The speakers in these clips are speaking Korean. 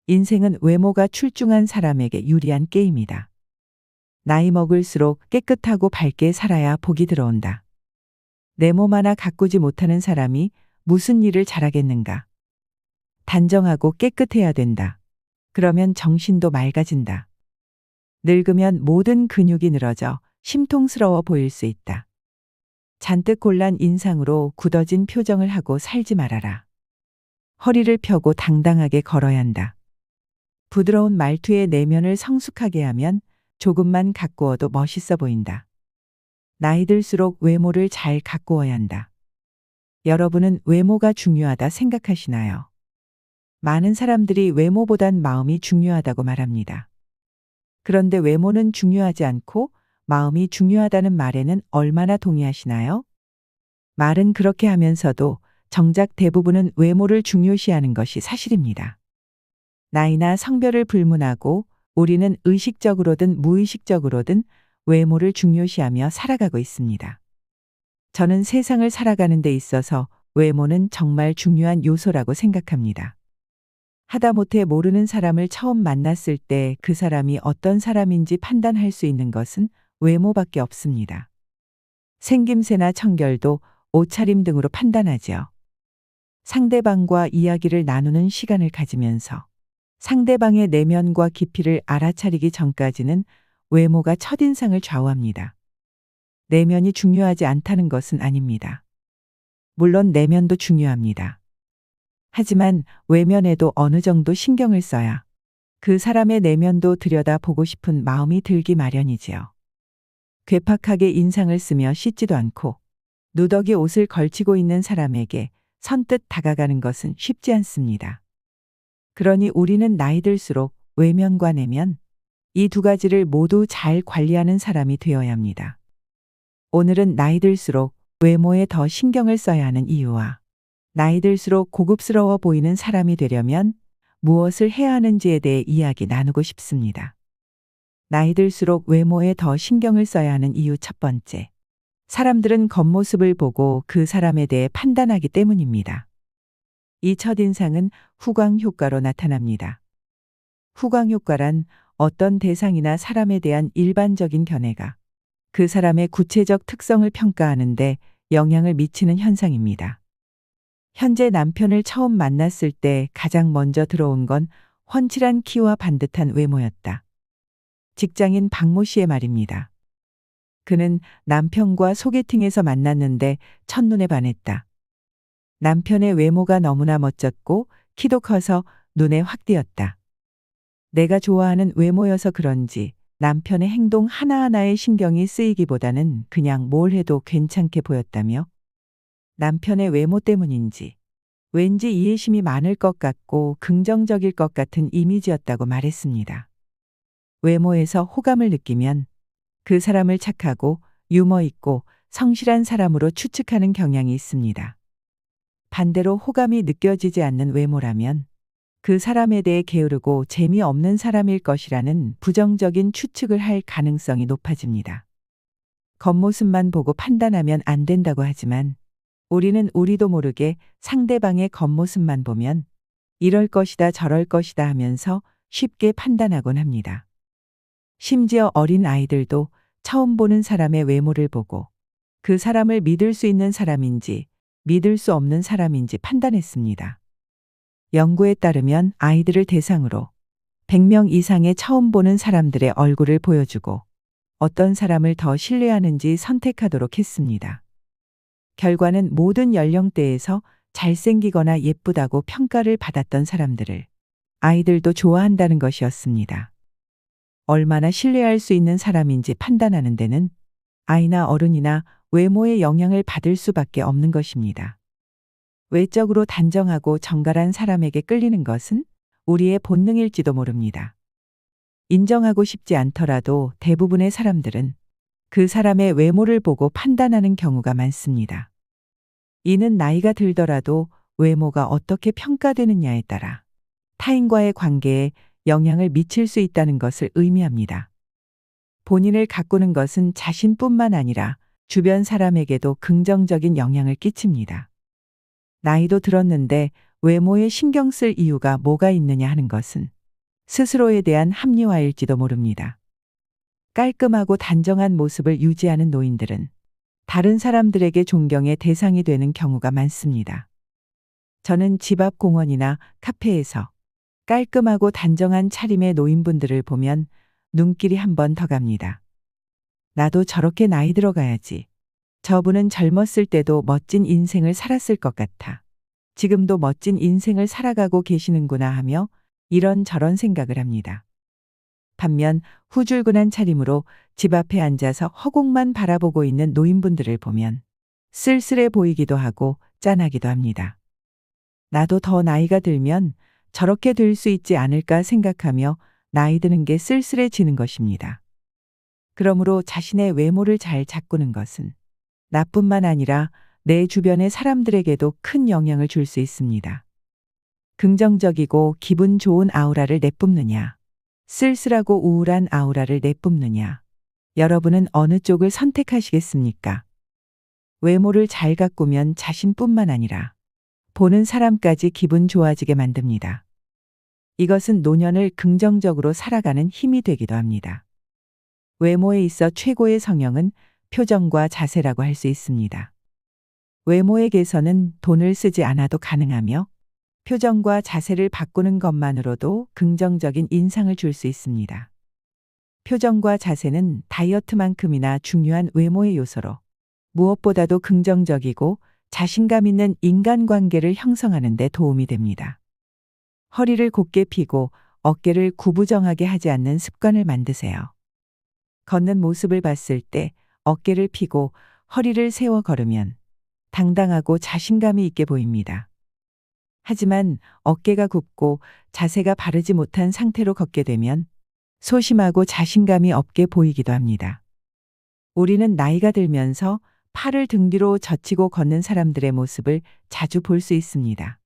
인생은 외모가 출중한 사람에게 유리한 게임이다. 나이 먹을수록 깨끗하고 밝게 살아야 복이 들어온다. 내 몸 하나 가꾸지 못하는 사람이 무슨 일을 잘하겠는가. 단정하고 깨끗해야 된다. 그러면 정신도 맑아진다. 늙으면 모든 근육이 늘어져 심통스러워 보일 수 있다. 잔뜩 골란 인상으로 굳어진 표정을 하고 살지 말아라. 허리를 펴고 당당하게 걸어야 한다. 부드러운 말투의 내면을 성숙하게 하면 조금만 가꾸어도 멋있어 보인다. 나이 들수록 외모를 잘 가꾸어야 한다. 여러분은 외모가 중요하다 생각하시나요? 많은 사람들이 외모보단 마음이 중요하다고 말합니다. 그런데 외모는 중요하지 않고 마음이 중요하다는 말에는 얼마나 동의하시나요? 말은 그렇게 하면서도 정작 대부분은 외모를 중요시하는 것이 사실입니다. 나이나 성별을 불문하고 우리는 의식적으로든 무의식적으로든 외모를 중요시하며 살아가고 있습니다. 저는 세상을 살아가는 데 있어서 외모는 정말 중요한 요소라고 생각합니다. 하다못해 모르는 사람을 처음 만났을 때 그 사람이 어떤 사람인지 판단할 수 있는 것은 외모밖에 없습니다. 생김새나 청결도 옷차림 등으로 판단하지요. 상대방과 이야기를 나누는 시간을 가지면서 상대방의 내면과 깊이를 알아차리기 전까지는 외모가 첫인상을 좌우합니다. 내면이 중요하지 않다는 것은 아닙니다. 물론 내면도 중요합니다. 하지만 외면에도 어느 정도 신경을 써야 그 사람의 내면도 들여다보고 싶은 마음이 들기 마련이지요. 괴팍하게 인상을 쓰며 씻지도 않고 누더기 옷을 걸치고 있는 사람에게 선뜻 다가가는 것은 쉽지 않습니다. 그러니 우리는 나이 들수록 외면과 내면, 이 두 가지를 모두 잘 관리하는 사람이 되어야 합니다. 오늘은 나이 들수록 외모에 더 신경을 써야 하는 이유와 나이 들수록 고급스러워 보이는 사람이 되려면 무엇을 해야 하는지에 대해 이야기 나누고 싶습니다. 나이 들수록 외모에 더 신경을 써야 하는 이유 첫 번째. 사람들은 겉모습을 보고 그 사람에 대해 판단하기 때문입니다. 이 첫인상은 후광 효과로 나타납니다. 후광 효과란 어떤 대상이나 사람에 대한 일반적인 견해가 그 사람의 구체적 특성을 평가하는데 영향을 미치는 현상입니다. 현재 남편을 처음 만났을 때 가장 먼저 들어온 건 훤칠한 키와 반듯한 외모였다. 직장인 박모 씨의 말입니다. 그는 남편과 소개팅에서 만났는데 첫눈에 반했다. 남편의 외모가 너무나 멋졌고 키도 커서 눈에 확 띄었다. 내가 좋아하는 외모여서 그런지 남편의 행동 하나하나에 신경이 쓰이기보다는 그냥 뭘 해도 괜찮게 보였다며 남편의 외모 때문인지 왠지 이해심이 많을 것 같고 긍정적일 것 같은 이미지였다고 말했습니다. 외모에서 호감을 느끼면 그 사람을 착하고 유머 있고 성실한 사람으로 추측하는 경향이 있습니다. 반대로 호감이 느껴지지 않는 외모라면 그 사람에 대해 게으르고 재미없는 사람일 것이라는 부정적인 추측을 할 가능성이 높아집니다. 겉모습만 보고 판단하면 안 된다고 하지만 우리는 우리도 모르게 상대방의 겉모습만 보면 이럴 것이다 저럴 것이다 하면서 쉽게 판단하곤 합니다. 심지어 어린 아이들도 처음 보는 사람의 외모를 보고 그 사람을 믿을 수 있는 사람인지 믿을 수 없는 사람인지 판단했습니다. 연구에 따르면 아이들을 대상으로 100명 이상의 처음 보는 사람들의 얼굴을 보여주고 어떤 사람을 더 신뢰하는지 선택하도록 했습니다. 결과는 모든 연령대에서 잘생기거나 예쁘다고 평가를 받았던 사람들을 아이들도 좋아한다는 것이었습니다. 얼마나 신뢰할 수 있는 사람인지 판단하는 데는 아이나 어른이나 외모의 영향을 받을 수밖에 없는 것입니다. 외적으로 단정하고 정갈한 사람에게 끌리는 것은 우리의 본능일지도 모릅니다. 인정하고 싶지 않더라도 대부분의 사람들은 그 사람의 외모를 보고 판단하는 경우가 많습니다. 이는 나이가 들더라도 외모가 어떻게 평가되느냐에 따라 타인과의 관계에 영향을 미칠 수 있다는 것을 의미합니다. 본인을 가꾸는 것은 자신뿐만 아니라 주변 사람에게도 긍정적인 영향을 끼칩니다. 나이도 들었는데 외모에 신경 쓸 이유가 뭐가 있느냐 하는 것은 스스로에 대한 합리화일지도 모릅니다. 깔끔하고 단정한 모습을 유지하는 노인들은 다른 사람들에게 존경의 대상이 되는 경우가 많습니다. 저는 집 앞 공원이나 카페에서 깔끔하고 단정한 차림의 노인분들을 보면 눈길이 한 번 더 갑니다. 나도 저렇게 나이 들어가야지. 저분은 젊었을 때도 멋진 인생을 살았을 것 같아. 지금도 멋진 인생을 살아가고 계시는구나 하며 이런저런 생각을 합니다. 반면 후줄근한 차림으로 집 앞에 앉아서 허공만 바라보고 있는 노인분들을 보면 쓸쓸해 보이기도 하고 짠하기도 합니다. 나도 더 나이가 들면 저렇게 될 수 있지 않을까 생각하며 나이 드는 게 쓸쓸해지는 것입니다. 그러므로 자신의 외모를 잘 가꾸는 것은 나뿐만 아니라 내 주변의 사람들에게도 큰 영향을 줄 수 있습니다. 긍정적이고 기분 좋은 아우라를 내뿜느냐, 쓸쓸하고 우울한 아우라를 내뿜느냐, 여러분은 어느 쪽을 선택하시겠습니까? 외모를 잘 가꾸면 자신뿐만 아니라 보는 사람까지 기분 좋아지게 만듭니다. 이것은 노년을 긍정적으로 살아가는 힘이 되기도 합니다. 외모에 있어 최고의 성형은 표정과 자세라고 할 수 있습니다. 외모의 개선은 돈을 쓰지 않아도 가능하며 표정과 자세를 바꾸는 것만으로도 긍정적인 인상을 줄 수 있습니다. 표정과 자세는 다이어트만큼이나 중요한 외모의 요소로 무엇보다도 긍정적이고 자신감 있는 인간관계를 형성하는 데 도움이 됩니다. 허리를 곧게 펴고 어깨를 구부정하게 하지 않는 습관을 만드세요. 걷는 모습을 봤을 때 어깨를 펴고 허리를 세워 걸으면 당당하고 자신감이 있게 보입니다. 하지만 어깨가 굽고 자세가 바르지 못한 상태로 걷게 되면 소심하고 자신감이 없게 보이기도 합니다. 우리는 나이가 들면서 팔을 등 뒤로 젖히고 걷는 사람들의 모습을 자주 볼 수 있습니다.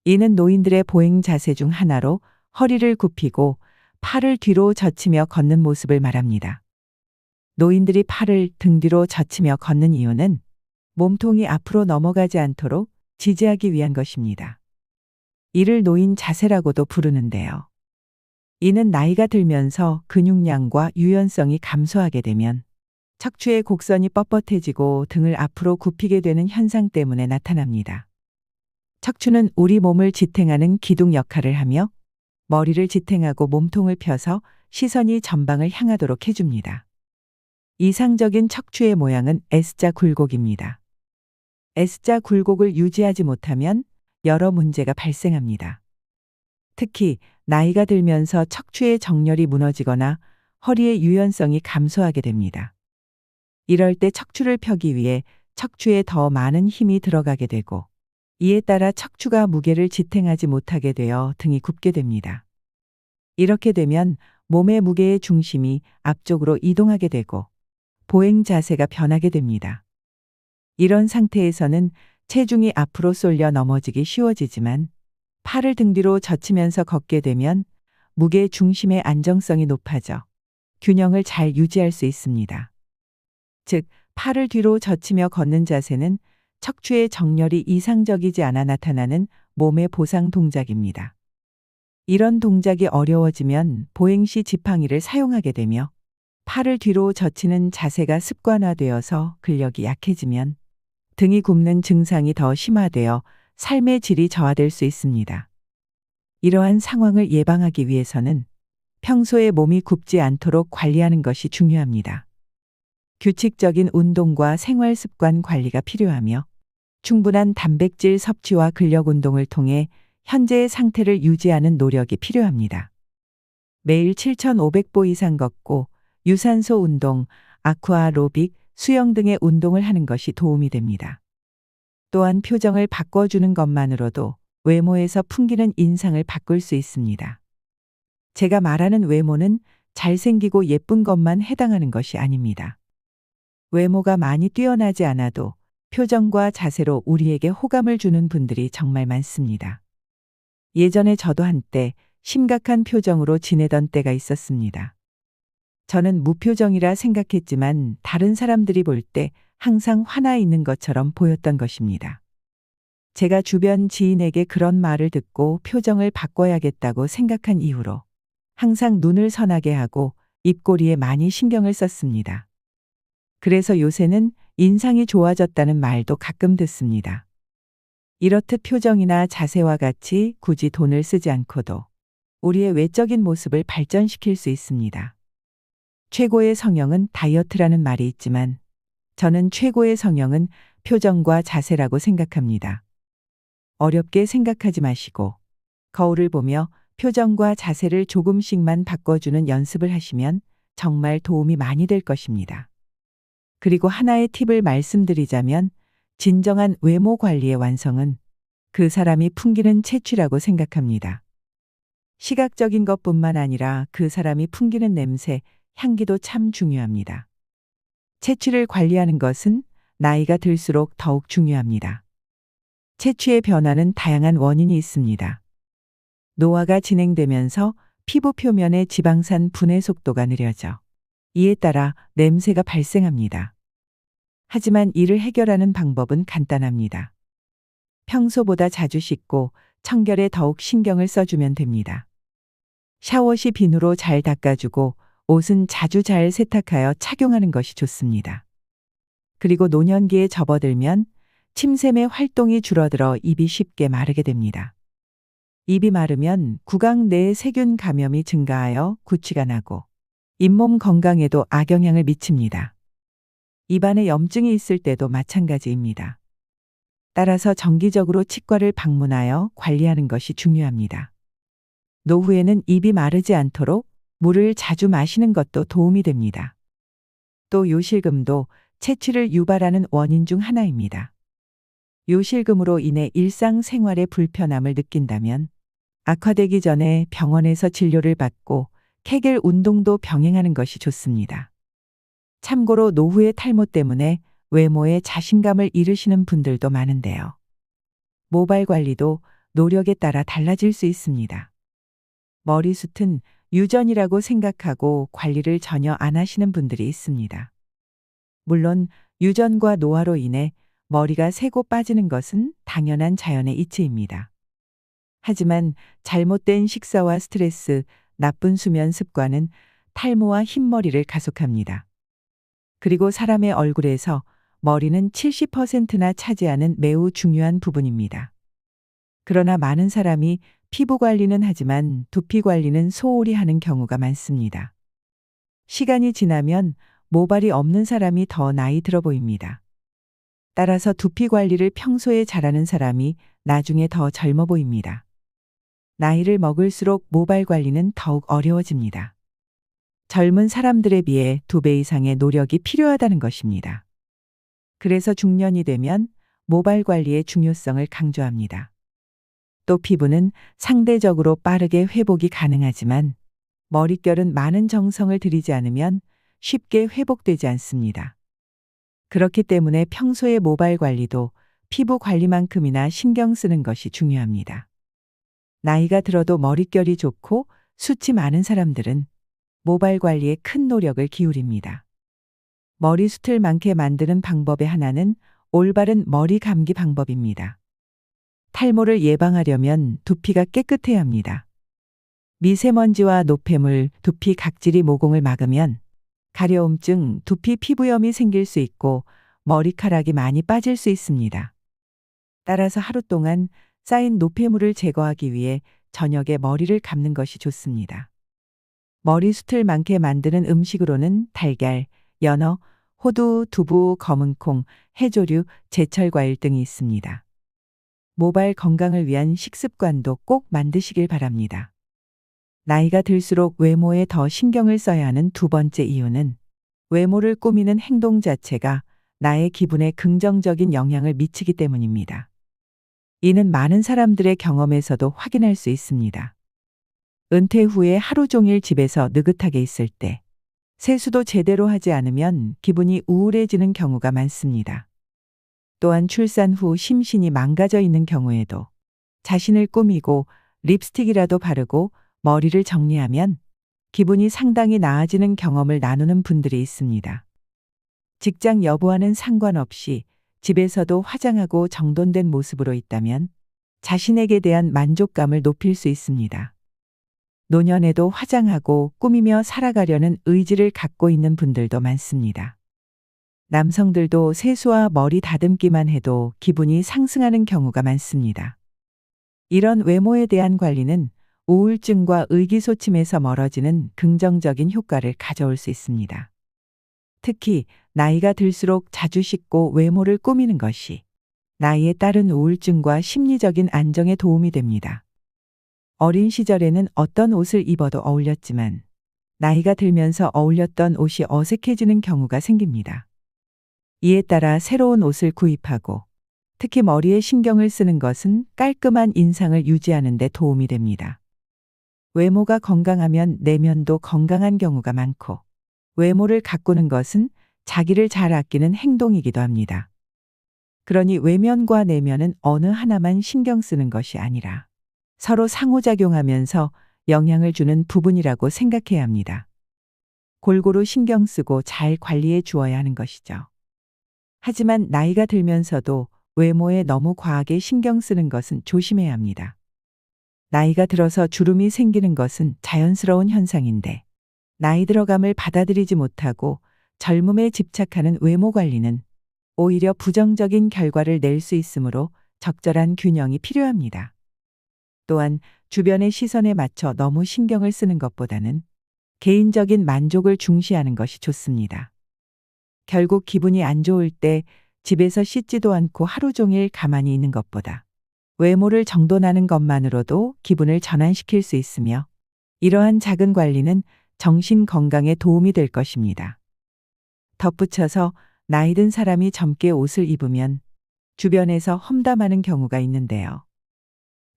이는 노인들의 보행 자세 중 하나로 허리를 굽히고 팔을 뒤로 젖히며 걷는 모습을 말합니다. 노인들이 팔을 등 뒤로 젖히며 걷는 이유는 몸통이 앞으로 넘어가지 않도록 지지하기 위한 것입니다. 이를 노인 자세라고도 부르는데요. 이는 나이가 들면서 근육량과 유연성이 감소하게 되면 척추의 곡선이 뻣뻣해지고 등을 앞으로 굽히게 되는 현상 때문에 나타납니다. 척추는 우리 몸을 지탱하는 기둥 역할을 하며 머리를 지탱하고 몸통을 펴서 시선이 전방을 향하도록 해줍니다. 이상적인 척추의 모양은 S자 굴곡입니다. S자 굴곡을 유지하지 못하면 여러 문제가 발생합니다. 특히 나이가 들면서 척추의 정렬이 무너지거나 허리의 유연성이 감소하게 됩니다. 이럴 때 척추를 펴기 위해 척추에 더 많은 힘이 들어가게 되고 이에 따라 척추가 무게를 지탱하지 못하게 되어 등이 굽게 됩니다. 이렇게 되면 몸의 무게의 중심이 앞쪽으로 이동하게 되고 보행 자세가 변하게 됩니다. 이런 상태에서는 체중이 앞으로 쏠려 넘어지기 쉬워지지만 팔을 등 뒤로 젖히면서 걷게 되면 무게 중심의 안정성이 높아져 균형을 잘 유지할 수 있습니다. 즉, 팔을 뒤로 젖히며 걷는 자세는 척추의 정렬이 이상적이지 않아 나타나는 몸의 보상 동작입니다. 이런 동작이 어려워지면 보행 시 지팡이를 사용하게 되며 팔을 뒤로 젖히는 자세가 습관화되어서 근력이 약해지면 등이 굽는 증상이 더 심화되어 삶의 질이 저하될 수 있습니다. 이러한 상황을 예방하기 위해서는 평소에 몸이 굽지 않도록 관리하는 것이 중요합니다. 규칙적인 운동과 생활 습관 관리가 필요하며 충분한 단백질 섭취와 근력 운동을 통해 현재의 상태를 유지하는 노력이 필요합니다. 매일 7,500보 이상 걷고 유산소 운동, 아쿠아로빅, 수영 등의 운동을 하는 것이 도움이 됩니다. 또한 표정을 바꿔주는 것만으로도 외모에서 풍기는 인상을 바꿀 수 있습니다. 제가 말하는 외모는 잘생기고 예쁜 것만 해당하는 것이 아닙니다. 외모가 많이 뛰어나지 않아도 표정과 자세로 우리에게 호감을 주는 분들이 정말 많습니다. 예전에 저도 한때 심각한 표정으로 지내던 때가 있었습니다. 저는 무표정이라 생각했지만 다른 사람들이 볼 때 항상 화나 있는 것처럼 보였던 것입니다. 제가 주변 지인에게 그런 말을 듣고 표정을 바꿔야겠다고 생각한 이후로 항상 눈을 선하게 하고 입꼬리에 많이 신경을 썼습니다. 그래서 요새는 인상이 좋아졌다는 말도 가끔 듣습니다. 이렇듯 표정이나 자세와 같이 굳이 돈을 쓰지 않고도 우리의 외적인 모습을 발전시킬 수 있습니다. 최고의 성형은 다이어트라는 말이 있지만 저는 최고의 성형은 표정과 자세라고 생각합니다. 어렵게 생각하지 마시고 거울을 보며 표정과 자세를 조금씩만 바꿔주는 연습을 하시면 정말 도움이 많이 될 것입니다. 그리고 하나의 팁을 말씀드리자면 진정한 외모 관리의 완성은 그 사람이 풍기는 체취라고 생각합니다. 시각적인 것뿐만 아니라 그 사람이 풍기는 냄새, 향기도 참 중요합니다. 체취를 관리하는 것은 나이가 들수록 더욱 중요합니다. 체취의 변화는 다양한 원인이 있습니다. 노화가 진행되면서 피부 표면의 지방산 분해 속도가 느려져 이에 따라 냄새가 발생합니다. 하지만 이를 해결하는 방법은 간단합니다. 평소보다 자주 씻고 청결에 더욱 신경을 써주면 됩니다. 샤워 시 비누로 잘 닦아주고 옷은 자주 잘 세탁하여 착용하는 것이 좋습니다. 그리고 노년기에 접어들면 침샘의 활동이 줄어들어 입이 쉽게 마르게 됩니다. 입이 마르면 구강 내의 세균 감염이 증가하여 구취가 나고 잇몸 건강에도 악영향을 미칩니다. 입안에 염증이 있을 때도 마찬가지입니다. 따라서 정기적으로 치과를 방문하여 관리하는 것이 중요합니다. 노후에는 입이 마르지 않도록 물을 자주 마시는 것도 도움이 됩니다. 또 요실금도 체취를 유발하는 원인 중 하나입니다. 요실금으로 인해 일상생활에 불편함을 느낀다면 악화되기 전에 병원에서 진료를 받고 케겔 운동도 병행하는 것이 좋습니다. 참고로 노후의 탈모 때문에 외모에 자신감을 잃으시는 분들도 많은데요. 모발 관리도 노력에 따라 달라질 수 있습니다. 머리숱은 유전이라고 생각하고 관리를 전혀 안 하시는 분들이 있습니다. 물론 유전과 노화로 인해 머리가 새고 빠지는 것은 당연한 자연의 이치입니다. 하지만 잘못된 식사와 스트레스, 나쁜 수면 습관은 탈모와 흰머리를 가속합니다. 그리고 사람의 얼굴에서 머리는 70%나 차지하는 매우 중요한 부분입니다. 그러나 많은 사람이 피부 관리는 하지만 두피 관리는 소홀히 하는 경우가 많습니다. 시간이 지나면 모발이 없는 사람이 더 나이 들어 보입니다. 따라서 두피 관리를 평소에 잘하는 사람이 나중에 더 젊어 보입니다. 나이를 먹을수록 모발 관리는 더욱 어려워집니다. 젊은 사람들에 비해 2배 이상의 노력이 필요하다는 것입니다. 그래서 중년이 되면 모발 관리의 중요성을 강조합니다. 또 피부는 상대적으로 빠르게 회복이 가능하지만 머릿결은 많은 정성을 들이지 않으면 쉽게 회복되지 않습니다. 그렇기 때문에 평소의 모발 관리도 피부 관리만큼이나 신경 쓰는 것이 중요합니다. 나이가 들어도 머릿결이 좋고 숱이 많은 사람들은 모발 관리에 큰 노력을 기울입니다. 머리숱을 많게 만드는 방법의 하나는 올바른 머리 감기 방법입니다. 탈모를 예방하려면 두피가 깨끗해야 합니다. 미세먼지와 노폐물, 두피 각질이 모공을 막으면 가려움증, 두피 피부염이 생길 수 있고 머리카락이 많이 빠질 수 있습니다. 따라서 하루 동안 쌓인 노폐물을 제거하기 위해 저녁에 머리를 감는 것이 좋습니다. 머리숱을 많게 만드는 음식으로는 달걀, 연어, 호두, 두부, 검은콩, 해조류, 제철 과일 등이 있습니다. 모발 건강을 위한 식습관도 꼭 만드시길 바랍니다. 나이가 들수록 외모에 더 신경을 써야 하는 두 번째 이유는 외모를 꾸미는 행동 자체가 나의 기분에 긍정적인 영향을 미치기 때문입니다. 이는 많은 사람들의 경험에서도 확인할 수 있습니다. 은퇴 후에 하루 종일 집에서 느긋하게 있을 때 세수도 제대로 하지 않으면 기분이 우울해지는 경우가 많습니다. 또한 출산 후 심신이 망가져 있는 경우에도 자신을 꾸미고 립스틱이라도 바르고 머리를 정리하면 기분이 상당히 나아지는 경험을 나누는 분들이 있습니다. 직장 여부와는 상관없이 집에서도 화장하고 정돈된 모습으로 있다면 자신에게 대한 만족감을 높일 수 있습니다. 노년에도 화장하고 꾸미며 살아가려는 의지를 갖고 있는 분들도 많습니다. 남성들도 세수와 머리 다듬기만 해도 기분이 상승하는 경우가 많습니다. 이런 외모에 대한 관리는 우울증과 의기소침에서 멀어지는 긍정적인 효과를 가져올 수 있습니다. 특히 나이가 들수록 자주 씻고 외모를 꾸미는 것이 나이에 따른 우울증과 심리적인 안정에 도움이 됩니다. 어린 시절에는 어떤 옷을 입어도 어울렸지만 나이가 들면서 어울렸던 옷이 어색해지는 경우가 생깁니다. 이에 따라 새로운 옷을 구입하고 특히 머리에 신경을 쓰는 것은 깔끔한 인상을 유지하는 데 도움이 됩니다. 외모가 건강하면 내면도 건강한 경우가 많고 외모를 가꾸는 것은 자기를 잘 아끼는 행동이기도 합니다. 그러니 외면과 내면은 어느 하나만 신경 쓰는 것이 아니라 서로 상호작용하면서 영향을 주는 부분이라고 생각해야 합니다. 골고루 신경 쓰고 잘 관리해 주어야 하는 것이죠. 하지만 나이가 들면서도 외모에 너무 과하게 신경 쓰는 것은 조심해야 합니다. 나이가 들어서 주름이 생기는 것은 자연스러운 현상인데 나이 들어감을 받아들이지 못하고 젊음에 집착하는 외모 관리는 오히려 부정적인 결과를 낼 수 있으므로 적절한 균형이 필요합니다. 또한 주변의 시선에 맞춰 너무 신경을 쓰는 것보다는 개인적인 만족을 중시하는 것이 좋습니다. 결국 기분이 안 좋을 때 집에서 씻지도 않고 하루 종일 가만히 있는 것보다 외모를 정돈하는 것만으로도 기분을 전환시킬 수 있으며 이러한 작은 관리는 정신 건강에 도움이 될 것입니다. 덧붙여서 나이 든 사람이 젊게 옷을 입으면 주변에서 험담하는 경우가 있는데요.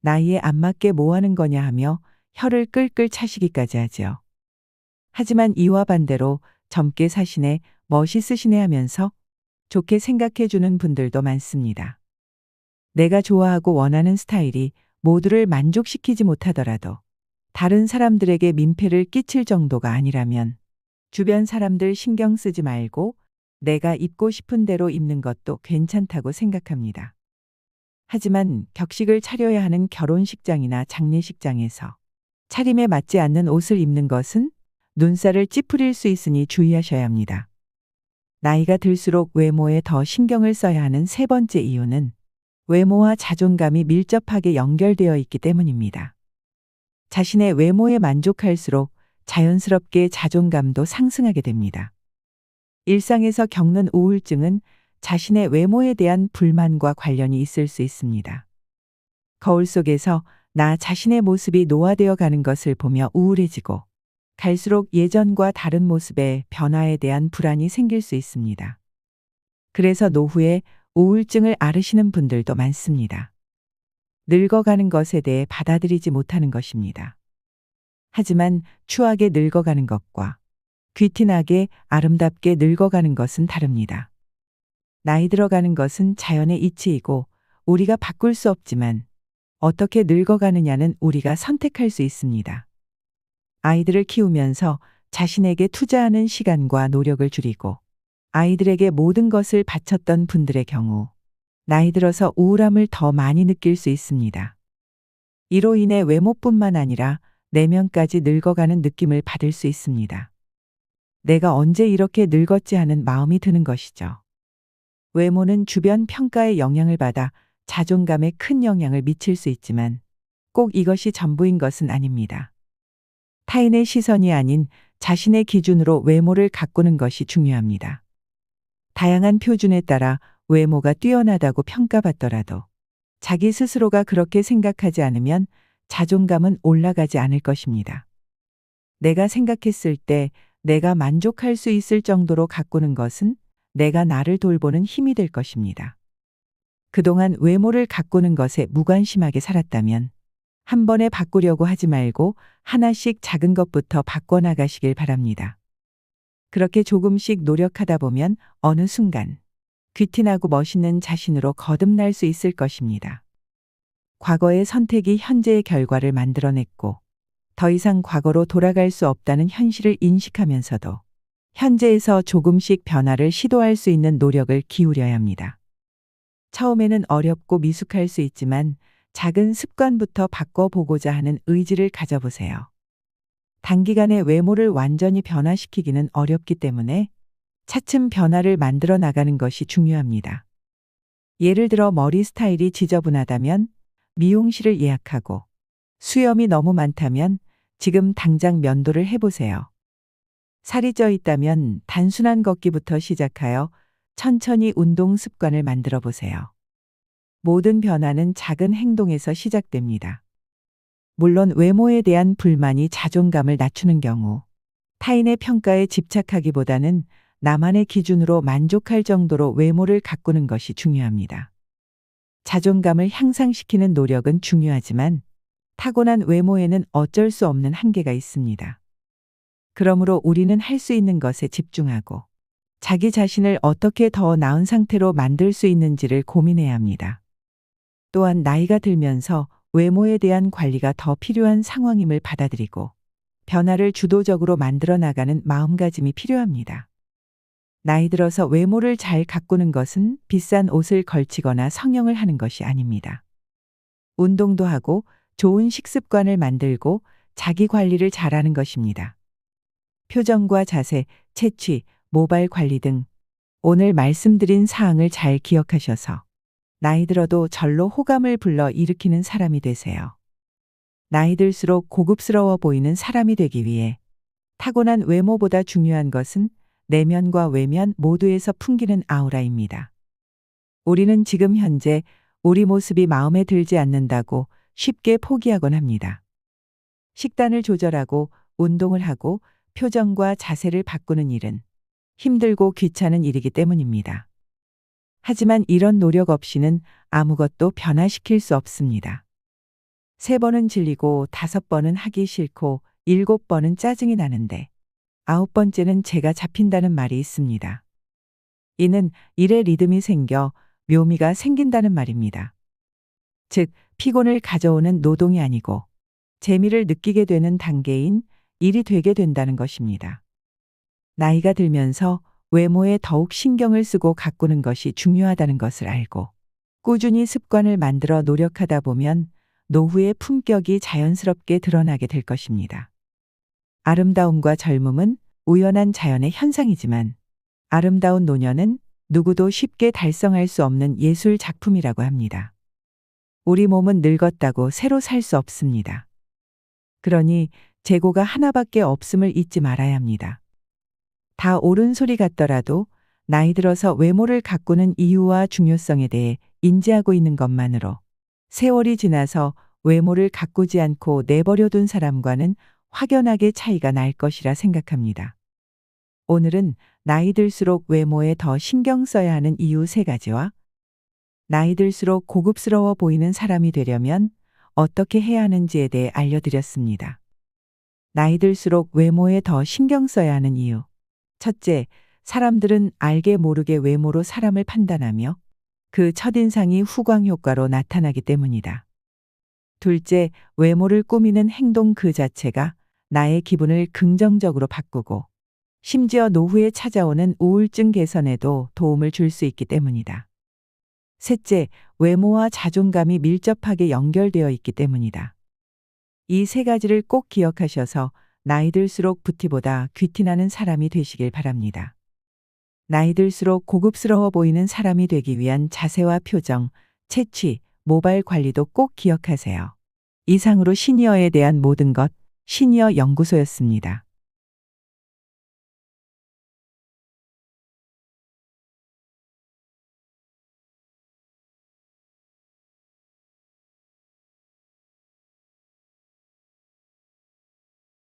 나이에 안 맞게 뭐 하는 거냐 하며 혀를 끌끌 차시기까지 하죠. 하지만 이와 반대로 젊게 사시네, 멋있으시네 하면서 좋게 생각해 주는 분들도 많습니다. 내가 좋아하고 원하는 스타일이 모두를 만족시키지 못하더라도 다른 사람들에게 민폐를 끼칠 정도가 아니라면 주변 사람들 신경 쓰지 말고 내가 입고 싶은 대로 입는 것도 괜찮다고 생각합니다. 하지만 격식을 차려야 하는 결혼식장이나 장례식장에서 차림에 맞지 않는 옷을 입는 것은 눈살을 찌푸릴 수 있으니 주의하셔야 합니다. 나이가 들수록 외모에 더 신경을 써야 하는 세 번째 이유는 외모와 자존감이 밀접하게 연결되어 있기 때문입니다. 자신의 외모에 만족할수록 자연스럽게 자존감도 상승하게 됩니다. 일상에서 겪는 우울증은 자신의 외모에 대한 불만과 관련이 있을 수 있습니다. 거울 속에서 나 자신의 모습이 노화되어 가는 것을 보며 우울해지고 갈수록 예전과 다른 모습의 변화에 대한 불안이 생길 수 있습니다. 그래서 노후에 우울증을 앓으시는 분들도 많습니다. 늙어가는 것에 대해 받아들이지 못하는 것입니다. 하지만 추하게 늙어가는 것과 귀티나게 아름답게 늙어가는 것은 다릅니다. 나이 들어가는 것은 자연의 이치이고 우리가 바꿀 수 없지만 어떻게 늙어가느냐는 우리가 선택할 수 있습니다. 아이들을 키우면서 자신에게 투자하는 시간과 노력을 줄이고 아이들에게 모든 것을 바쳤던 분들의 경우 나이 들어서 우울함을 더 많이 느낄 수 있습니다. 이로 인해 외모뿐만 아니라 내면까지 늙어가는 느낌을 받을 수 있습니다. 내가 언제 이렇게 늙었지 하는 마음이 드는 것이죠. 외모는 주변 평가에 영향을 받아 자존감에 큰 영향을 미칠 수 있지만 꼭 이것이 전부인 것은 아닙니다. 타인의 시선이 아닌 자신의 기준으로 외모를 가꾸는 것이 중요합니다. 다양한 표준에 따라 외모가 뛰어나다고 평가받더라도 자기 스스로가 그렇게 생각하지 않으면 자존감은 올라가지 않을 것입니다. 내가 생각했을 때 내가 만족할 수 있을 정도로 가꾸는 것은 내가 나를 돌보는 힘이 될 것입니다. 그동안 외모를 가꾸는 것에 무관심하게 살았다면 한 번에 바꾸려고 하지 말고 하나씩 작은 것부터 바꿔나가시길 바랍니다. 그렇게 조금씩 노력하다 보면 어느 순간 귀티나고 멋있는 자신으로 거듭날 수 있을 것입니다. 과거의 선택이 현재의 결과를 만들어냈고 더 이상 과거로 돌아갈 수 없다는 현실을 인식하면서도 현재에서 조금씩 변화를 시도할 수 있는 노력을 기울여야 합니다. 처음에는 어렵고 미숙할 수 있지만 작은 습관부터 바꿔보고자 하는 의지를 가져보세요. 단기간에 외모를 완전히 변화시키기는 어렵기 때문에 차츰 변화를 만들어 나가는 것이 중요합니다. 예를 들어 머리 스타일이 지저분하다면 미용실을 예약하고, 수염이 너무 많다면 지금 당장 면도를 해보세요. 살이 쪄 있다면 단순한 걷기부터 시작하여 천천히 운동 습관을 만들어 보세요. 모든 변화는 작은 행동에서 시작됩니다. 물론 외모에 대한 불만이 자존감을 낮추는 경우, 타인의 평가에 집착하기보다는 나만의 기준으로 만족할 정도로 외모를 가꾸는 것이 중요합니다. 자존감을 향상시키는 노력은 중요하지만 타고난 외모에는 어쩔 수 없는 한계가 있습니다. 그러므로 우리는 할 수 있는 것에 집중하고 자기 자신을 어떻게 더 나은 상태로 만들 수 있는지를 고민해야 합니다. 또한 나이가 들면서 외모에 대한 관리가 더 필요한 상황임을 받아들이고 변화를 주도적으로 만들어 나가는 마음가짐이 필요합니다. 나이 들어서 외모를 잘 가꾸는 것은 비싼 옷을 걸치거나 성형을 하는 것이 아닙니다. 운동도 하고 좋은 식습관을 만들고 자기 관리를 잘하는 것입니다. 표정과 자세, 채취, 모발 관리 등 오늘 말씀드린 사항을 잘 기억하셔서 나이 들어도 절로 호감을 불러 일으키는 사람이 되세요. 나이 들수록 고급스러워 보이는 사람이 되기 위해 타고난 외모보다 중요한 것은 내면과 외면 모두에서 풍기는 아우라입니다. 우리는 지금 현재 우리 모습이 마음에 들지 않는다고 쉽게 포기하곤 합니다. 식단을 조절하고 운동을 하고 표정과 자세를 바꾸는 일은 힘들고 귀찮은 일이기 때문입니다. 하지만 이런 노력 없이는 아무것도 변화시킬 수 없습니다. 3번은 질리고 5번은 하기 싫고 7번은 짜증이 나는데 9번째는 제가 잡힌다는 말이 있습니다. 이는 일의 리듬이 생겨 묘미가 생긴다는 말입니다. 즉, 피곤을 가져오는 노동이 아니고 재미를 느끼게 되는 단계인 일이 되게 된다는 것입니다. 나이가 들면서 외모에 더욱 신경을 쓰고 가꾸는 것이 중요하다는 것을 알고 꾸준히 습관을 만들어 노력하다 보면 노후의 품격이 자연스럽게 드러나게 될 것입니다. 아름다움과 젊음은 우연한 자연의 현상이지만 아름다운 노년은 누구도 쉽게 달성할 수 없는 예술 작품이라고 합니다. 우리 몸은 늙었다고 새로 살 수 없습니다. 그러니 재고가 하나밖에 없음을 잊지 말아야 합니다. 다 옳은 소리 같더라도 나이 들어서 외모를 가꾸는 이유와 중요성에 대해 인지하고 있는 것만으로 세월이 지나서 외모를 가꾸지 않고 내버려둔 사람과는 확연하게 차이가 날 것이라 생각합니다. 오늘은 나이 들수록 외모에 더 신경 써야 하는 이유 3가지와 나이 들수록 고급스러워 보이는 사람이 되려면 어떻게 해야 하는지에 대해 알려드렸습니다. 나이 들수록 외모에 더 신경 써야 하는 이유. 첫째, 사람들은 알게 모르게 외모로 사람을 판단하며 그 첫인상이 후광 효과로 나타나기 때문이다. 둘째, 외모를 꾸미는 행동 그 자체가 나의 기분을 긍정적으로 바꾸고 심지어 노후에 찾아오는 우울증 개선에도 도움을 줄 수 있기 때문이다. 셋째, 외모와 자존감이 밀접하게 연결되어 있기 때문이다. 이 3가지를 꼭 기억하셔서 나이 들수록 부티보다 귀티나는 사람이 되시길 바랍니다. 나이 들수록 고급스러워 보이는 사람이 되기 위한 자세와 표정, 채취, 모발 관리도 꼭 기억하세요. 이상으로 시니어에 대한 모든 것, 시니어 연구소였습니다.